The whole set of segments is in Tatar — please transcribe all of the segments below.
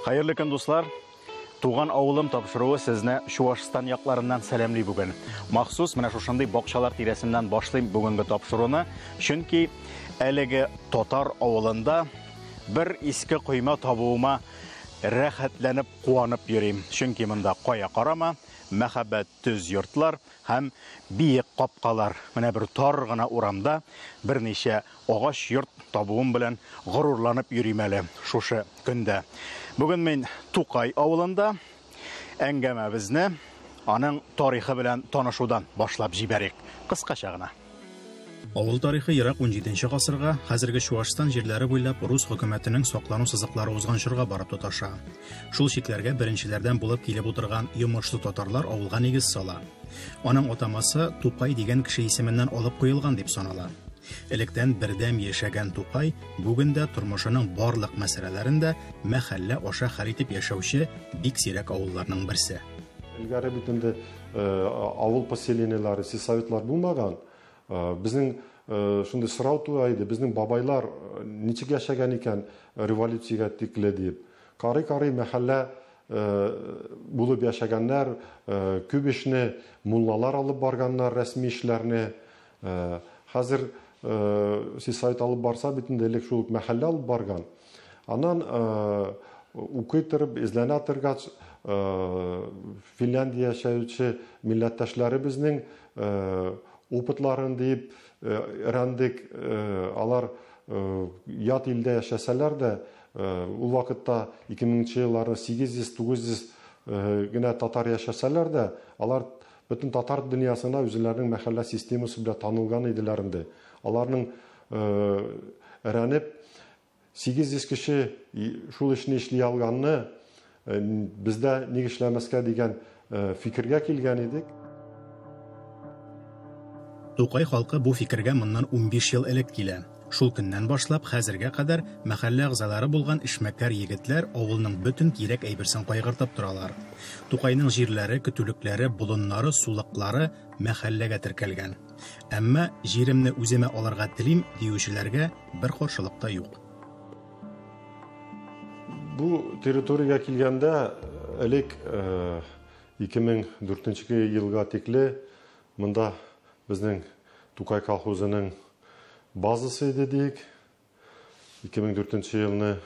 Hayırlı kün dostlar. Туған ауылым тапшыруы сезне Чувашстан якларыннан сәламлый бүген. Махсус менә шушындый бакчалар тирәсеннән башлыйм бүгенге тапшыруны, чөнки әлеге татар авылында бер иске койма табуыма рәхәтләнеп куанып йөрим. Чөнки монда кая карама, мәхәббәт төз йортлар һәм биек капкалар. Менә бер тар гына урамда берничә агач йорт табуым белән горурланып йөрим әле шушы көндә. Бүген мен Тукай авылында әңгәмәбезне аның тарихы белән танышудан башлап җибәрик. Кыскача гына. Авыл тарихы ерак 17нче гасырга, хәзерге Чувашстан җирләре буйлап рус хөкүмәтенең саклану сызыклары узган чорга барып тоташа. Шул чикләргә беренчеләрдән булып килеп утырган йомышлы татарлар авылга нигез сала. Аның атамасы Тукай дигән кеше исеменнән алып куелган дип санала. Электән бердәм яшәгән Тукай бүгендә тормышының барлык мәсьәләләрендә мәхәллә аша хәл итеп яшәүче бик сирәк авылларның берсе. Илгәре бит инде авыл поселенияләре, сельсоветлар булмаган. Безнең шундый сорау туа иде, безнең бабайлар ничек яшәгән икән революциягә тикле дип. Карый мәхәллә булып яшәгәннәр, күп эшне муллалар алып барганнар, рәсми эшләрне. Хәзер сельсовет алып барса бит инде элек шул мәхәллә алып барган. Аннан укый торып, эзләнә торгач, Финляндия яшәүче милләттәшләребезнең опытларын дип рәндик, алар ят илдә яшәсәләр дә, ул вакытта 2000нче елларда 800-900 генә татар яшәсәләр дә, алар бөтен татар дөньясына үзләренең мәхәллә системасы белән танылган иделәр инде. Аларның рәнеп 800 кеше шул эшне эшли алганны бездә ник эшләмәскә дигән фикергә килгән идек. Тукай халкы бу фикергә моннан 15 ел элек килә. Шул көннән башлап хәзергә кадәр мәхәллә әгъзалары булган эшмәкәр егетләр авылның бөтен кирәк әйберсен кайгыртып торалар. Тукайның җирләре, көтүлекләре, болыннары, сулыклары мәхәлләгә теркәлгән. Әмма җиремне үземә алырга телим диючеләргә бер каршылык та юк. Бу территориягә килгәндә элек 2004 елга тикле монда безнең Тукай колхозының базасы иде дик. 2004 елны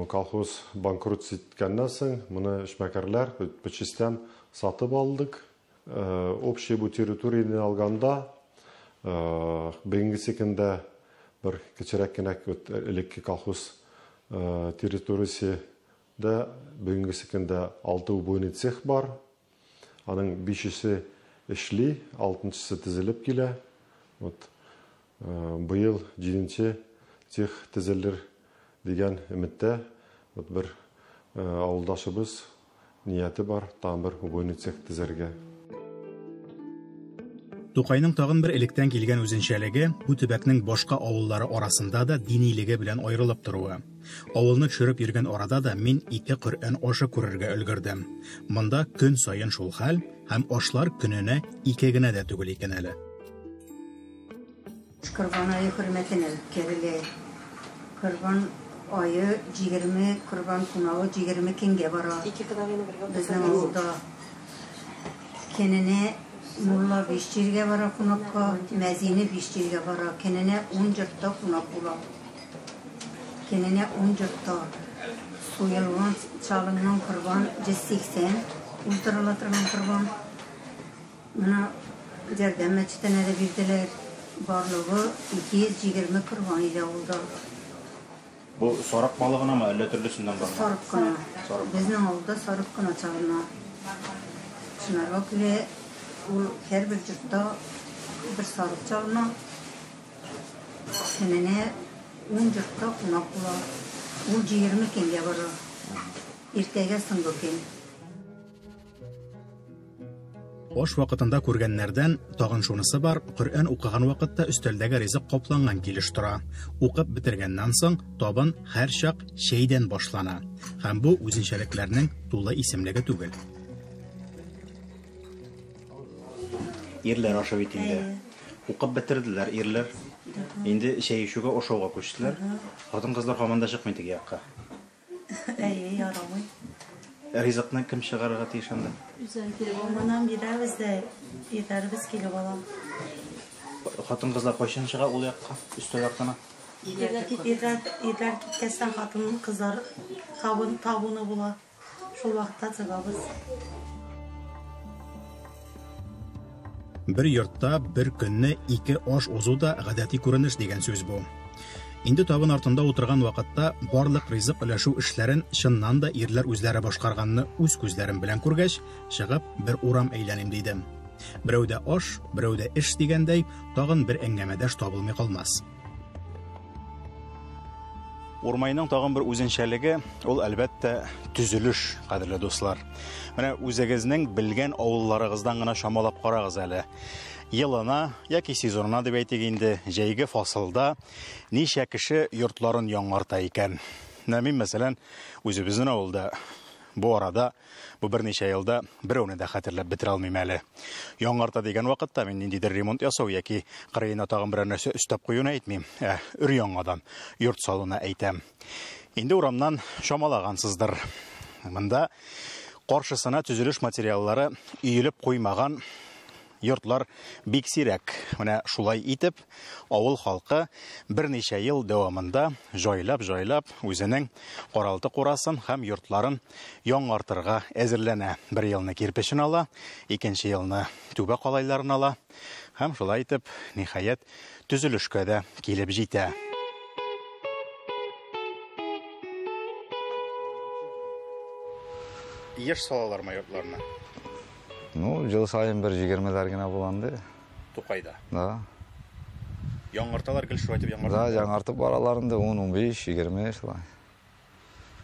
колхоз банкрот иткәннән соң моны эшмәкәрләр по частям сатып алдык. Общий бу территорияны алганда бүгенге көндә бер кечерәк кенә элекке колхоз территориясендә бүгенге көндә 6 убойный цех бар. Аның 5-се эшли, 6-сы төзелеп килә. Быел 7-нче цех төзелер дигән өметтә бер авылдашыбыз нияте бар, там бер убойный цех төзәргә. Тукайның тагын бер электән килгән үзенчәлеге бу төбәкнең башка авыллары арасында да динилеге белән аерылып торуы. Авылны төшереп йөргән арада да мин 2 Коръән ашы күрергә өлгердем. Монда көн саен шул хәл һәм ашлар көненә 2 генә дә түгел икән әле. Kurban ayı hürmetine kerili. Kurban ayı 20, kurban kunağı 20 kenge bara. Bizden oldu. Kenine mulla bişçirge bara kunakka, mezini bişçirge bara. Kenine 10 cırtta kunak bula. Kenine 10 cırtta. Suyulgan çalınan kurban 180. Ultralatırgan kurban. Buna cerden meçtene de bildiler. Barlığı 220 kurban ile oldu. Bu sorak balığına mı öyle türlüsünden var mı? Sorak kına. Bizden oldu sorak kına çağırma. Şunlar bak bile her bir cırtta bir sorak çağırma. Kendine 10 cırtta kunak bula. O 20 kenge var. İrtege sındı ken. Аш вакытында күргәннәрдән тагын шунысы бар, Коръән укыган вакытта өстәлдәге ризык капланган килеш тора. Укып бетергәннән соң табын һәр чак шәйдән башлана. Һәм бу үзенчәлекләрнең тулы исемлеге түгел. Ирләр ашы бит инде. Укып бетерделәр ирләр. Инде шәй ишүгә ашауга күчтеләр. Хатын-кызлар һаман да чыкмый теге якка. Ярамый. Ризыкны кем чыгарырга тиеш анда? Үзен килеп алманан бирәбез дә, итәрбез килеп алам. Хатын-кызлар кайчан чыга ул якка, өстәл яктына? Ирләр киткәстән хатын кызлар табуны була. Шул вакытта чыгабыз. Бер йортта бер көнне 2 аш узу да гадәти күренеш дигән сүз бу. Инде табын артында утырган вакытта барлык ризык өләшү эшләрен чыннан да ирләр үзләре башкарганны үз күзләрем белән күргәч, чыгып бер урам әйләним дидем. Берәүдә аш, берәүдә эш дигәндәй, тагын бер әңгәмәдәш табылмый калмас. Урмайның тагын бер үзенчәлеге, ул әлбәттә төзелеш, кадерле дуслар. Менә үзегезнең белгән авылларыгыздан гына шамалап карагыз әле. Елына яки сезонына дип әйтик инде, җәйге фасылда ничә кеше йортларын яңарта икән. Мин мәсәлән, үзебезнең авылда бу арада бу берничә елда берәүне дә хәтерләп бетерә алмыйм әле. Яңарта дигән вакытта мин ниндидер ремонт ясау яки кырыена тагын бер нәрсә өстәп куюны әйтмим. Өр-яңадан йорт салуны әйтәм. Инде урамнан шамалагансыздыр. Монда каршысына төзелеш материаллары өелеп куймаган йортлар бик сирәк. Менә шулай итеп, авыл халкы берничә ел дәвамында җайлап үзенең каралты курасын һәм йортларын яңартырга әзерләнә. Бер елны кирпечен ала, икенче елны түбә калайларын ала һәм шулай итеп, ниһаять, төзелешкә дә килеп җитә. Еш салалармы йортларны? Жыл сайын бір 20-ләр генә буланды. Тукайда. Да. Яңарталар гел шулай дип яңарталар. Да, яңартып бараларында 10-15, 20 шулай.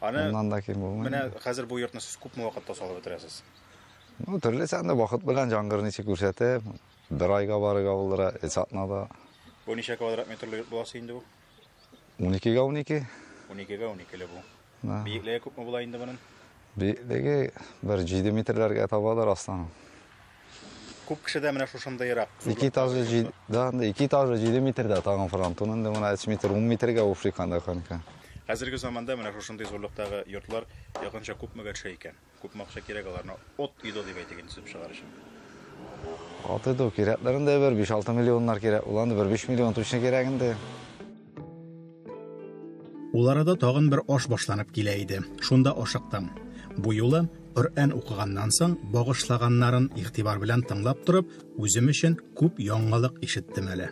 Аны да кем булмый. Менә хәзер бу йортны сез күпме вакытта салып бетерәсез? Төрле сәндә вакыт белән яңгырны ничек күрсәтеп, бер айга барыга булдыра, сатнада. Бу ничә квадрат метрлы йорт буласы инде бу? 12-га 12. 12-га 12 бу. Да. Биеклеге күпме була инде буның? Биеклеге бер 7 метрләргә табалар астан. Күп кеше дә менә шушында ерак. 2 этажы 7, да, 2 этажы 7 метрдә тагын фронтонын да менә 3 метр, 10 метргә общий кандай ханка. Хәзерге заманда менә шушындай зурлыктагы йортлар якынча күпмегә төшә икән. Күпме акча кирәк аларны от идо дип әйтегән төзеп чыгар өчен. От идо кирәкләрендә бер 5-6 миллионнар кирәк. Уларны бер 5 миллион точно кирәгендә. Ул арада тагын бер аш башланып килә иде. Шунда ашыктым. Бу юлы Коръән укыганнан соң багышлаганнарын игътибар белән тыңлап торып, үзем өчен күп яңалык ишеттем әле.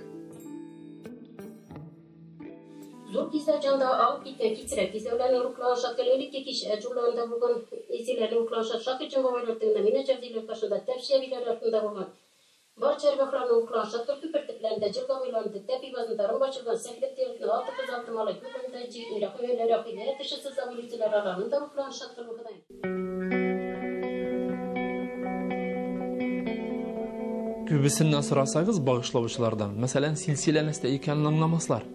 Зур кисәчәндә алып китсерәк. Кисәүләрне руклашат көлелек киш әҗүләрендә булган изиләрне руклашат шакычын булган мин әҗәбиләр кашында тәфсирләр артында булган. Бар чәрбәхләрне руклашат күпертекләрендә җылгавыларында тәпибазында башылган сәхлектәрне алты кызалтı малай күпендә җирәкләр рәхиләр тишсез авылчылар арасында руклашат кылган. Күбесеннән сорасагыз багышлаучылардан, мәсәлән, силсиләнестә икәнен аңламаслар.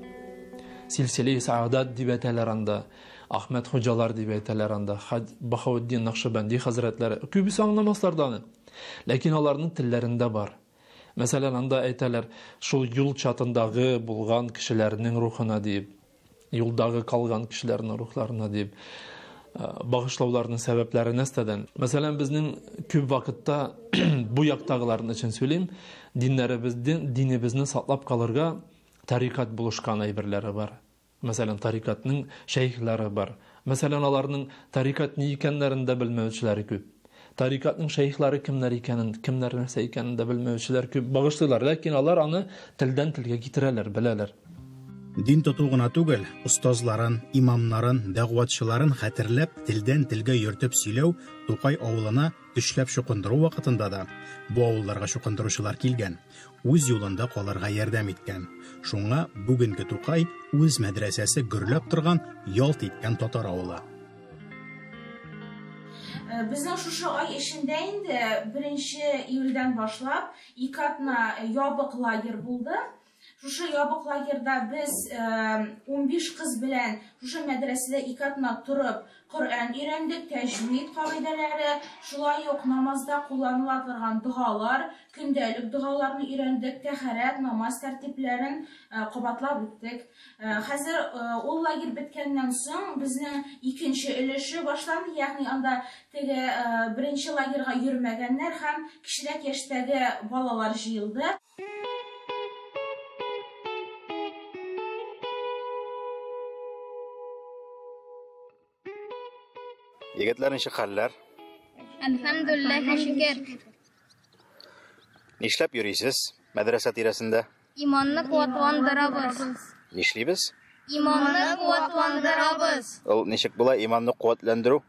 Силсиле Саадат дип әйтәләр анда, Ахмед Хуҗалар дип әйтәләр анда, Бахауддин Нақшбанди хәзрәтләре. Күбесе аңламаслар да аны. Ләкин аларның телләрендә бар. Мәсәлән, анда әйтәләр, шул юл чатындагы булган кешеләрнең рухына дип, юлдагы калган кешеләрнең рухларына дип, багышлауларның сәбәпләре нәрсәдән. Мәсәлән, безнең күп вакытта бу яктагыларны өчен сөйлим, динебезне саклап калырга тарикат булышкан әйберләре бар. Мәсәлән, тарикатның шәйхләре бар. Мәсәлән, аларның тарикат ни икәннәрен дә белмәүчеләре күп. Тарикатның шәйхләре кемнәр икәнен, кемнәр нәрсә икәнен дә белмәүчеләр күп багышлыйлар, ләкин алар аны телдән телгә китерәләр, беләләр. Дин тоту гына түгел, устазларын, имамнарын, дәгъватчыларын хәтерләп, телдән телгә йөртеп сөйләү Тукай авылына көчләп шукындыру вакытында да бу авылларга шукындыручылар килгән, үз юлында калырга ярдәм иткән. Шуңа бүгенге Тукай үз мәдрәсәсе гөрләп торган, ялт иткән татар авылы. Безнең шушы ай эшендә инде 1 июльдән башлап 2 атна ябык лагерь булды. Шушы ябык лагерьда без 15 кыз белән шушы мәдрәсәдә 2 атна турып, Kur'an öğrendik, tecvid kaideleri, şulay yok namazda kullanılan dualar, gündelik dualarını öğrendik, teharet, namaz tertiplerin kabatlap bittik. Hazır o lager bitkenden soň bizning ikinci ilişi başlandı. Yani anda tege birinci lagerga yürümegenler hem kişilek yaştagi balalar jıyıldı. Yigitler nişi haller? Elhamdülillah, şükür. Niшләп йөрисез мәдрәсә тирәсендә? İmanını kuvvetlandırabız. Нишлибез? İmanını kuvvetlandırabız. Ул ничек була иманны куәтләндерү?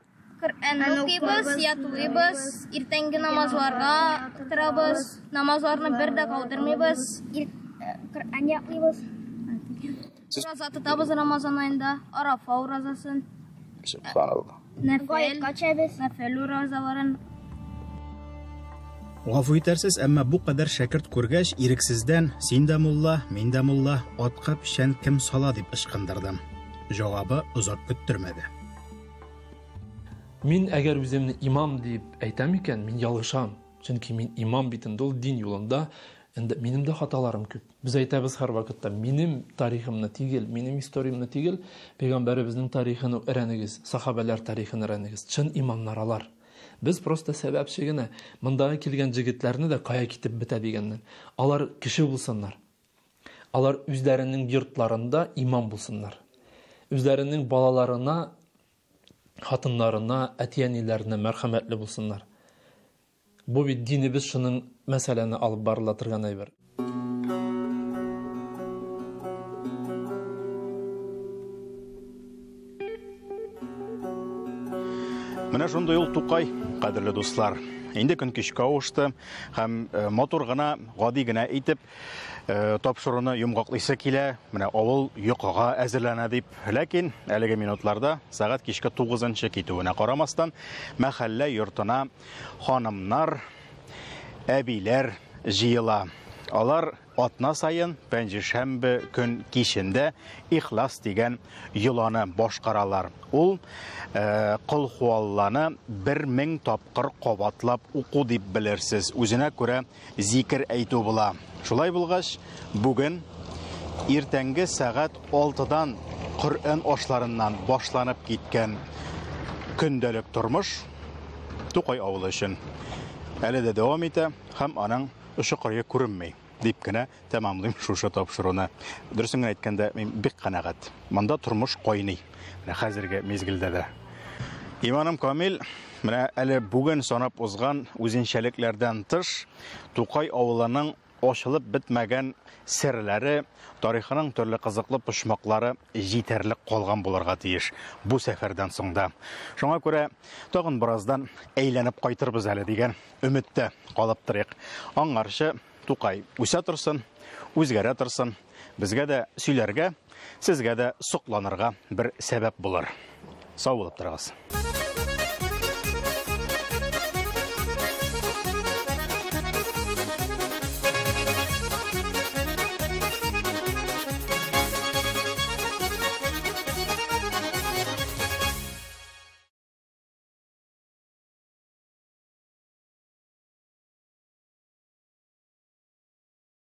Kur'an okuyubuz, yatıyubuz, irtengi namazlarga tırabız, namazlarını bir de kaldırmayız. Kur'an yaklıyız. Urazа tutabız Ramazan ayında, Arafa urazasın. Subhanallah. Nefel urazaların. Гафу итәрсез, әмма бу кадәр шәкерт күргәч, ирексездән син дә мулла, мин дә мулла, атка пишән кем сала дип ышкындырдым. Җавабы озак көттермәде. Мин әгәр үземне имам дип әйтәм икән, мин ялгышам. Чөнки мин имам бит инде ул дин юлында, инде минем дә хаталарым күп. Без әйтәбез һәр вакытта, минем тарихымны түгел, минем историямны түгел, пәйгамбәребезнең тарихын өйрәнегез, сахабалар тарихын өйрәнегез. Чын имамнар алар. Biz просто сәбәпче генә монда килгән җегетләрне дә кая китеп бетә дигәннәр. Алар кеше булсыннар. Алар үзләренең йортларында имам булсыннар. Үзләренең балаларына, хатыннарына, әтиәниләренә мәрхәмәтле булсыннар. Бу бит динебез шуның мәсьәләне алып барыла торган әйбер. Менә шундай ул Тукай, кадерле дуслар. Инде көн кичкә авышты һәм мотор гына, гади генә итеп тапшыруны йомгаклыйсы килә. Менә авыл йокыга әзерләнә дип. Ләкин әлеге минутларда сәгать кичкә 9-нчы китүенә карамастан мәхәллә йортына ханымнар, әбиләр җыела. Алар атна сайын пәнҗешәмбе көн кичендә Ихлас дигән йоланы башкаралар. Ул Кылхуалланы 1000 тапкыр кабатлап уку дип белерсез. Үзенә күрә зикр әйтү була. Шулай булгач, бүген иртәнге сәгать 6-дан Коръән ашларыннан башланып киткән көндәлек тормыш Тукай авылы өчен әле дә дәвам итә һәм аның ошо кырые күренмәй дип кенә тәмамлыйм шушы тапшыруны. Дөресен әйткәндә, мин бик канәгать. Монда тормыш кайный. Менә хәзерге мезгилдә дә. Иманым камил, менә әле бүген санап узган үзенчәлекләрдән тыш Тукай авылының ачылып бетмәгән серләре, тарихының төрле кызыклы пошмаклары җитәрлек калган булырга тиеш бу сәфәрдән соң да. Шуңа күрә тагын бераздан әйләнеп кайтырбыз әле дигән өметтә калып торыйк. Аңарчы Тукай үсә торсын, үзгәрә торсын, безгә дә сөйләргә, сезгә дә сокланырга бер сәбәп булыр. Сау булып торыгыз.